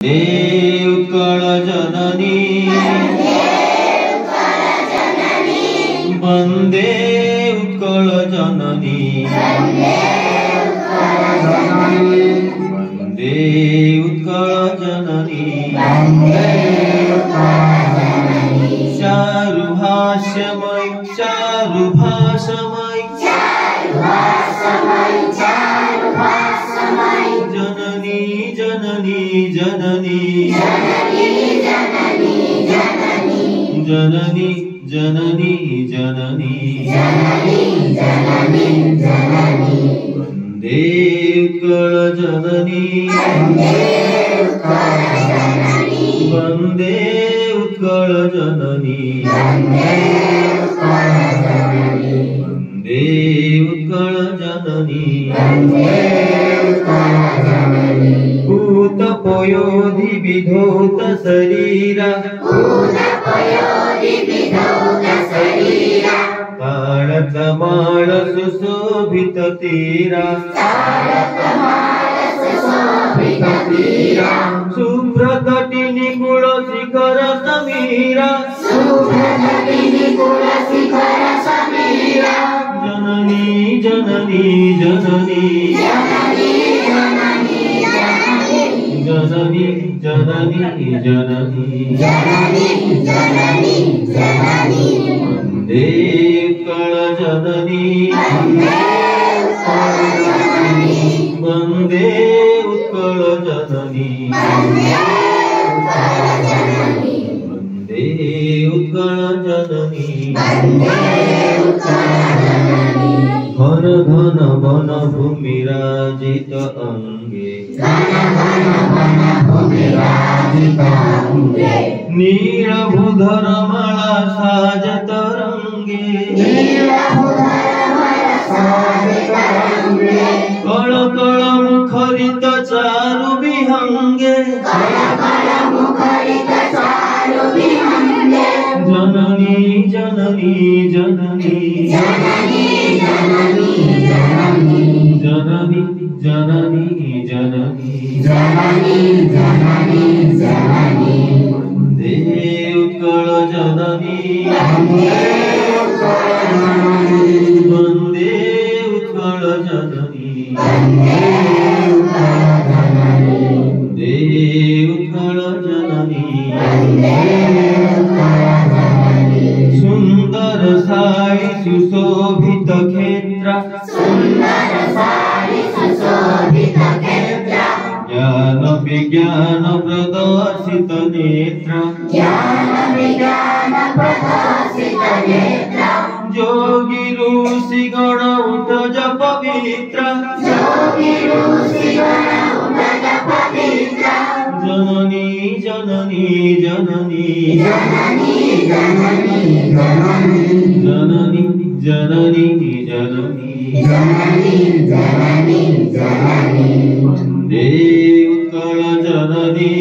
उत्कल जननी वंदे उत्कल जननी वंदे उत्कल जननी चारुहास्यमय चारुभाषमय जननी जननी जननी जननी जननी जननी वंदे उत्कल जननी वंदे उत्कल जननी वंदे उत्कल जननी भूतपयोधि विधौत शरीरा तारकमाल सुशोभित तीरा शुभ्रतटी निकुल शिखर समीरा जननी जननी जननी जननी जननी जननी वंदे उत्कल जननी वंदे उत्कल जननी वंदे उत्कल जननी घन घन वन भूमिराजित अंगे नीलभूधर माला साज तरंगे कल कल मुखरित चारु विहंगे जननी जननी जननी जननी जननी जननी वंदे उत्कल जननी वंदे उत्कल जननी वंदे उत्कल जननी सुंदर साई सुशोभित क्षेत्र ज्ञान विज्ञान प्रदर्शित नेत्र जोगी ऋषि गण उठ जप पवित्र जननी जननी जननी जननी जननी जननी वंदे उत्कल जननी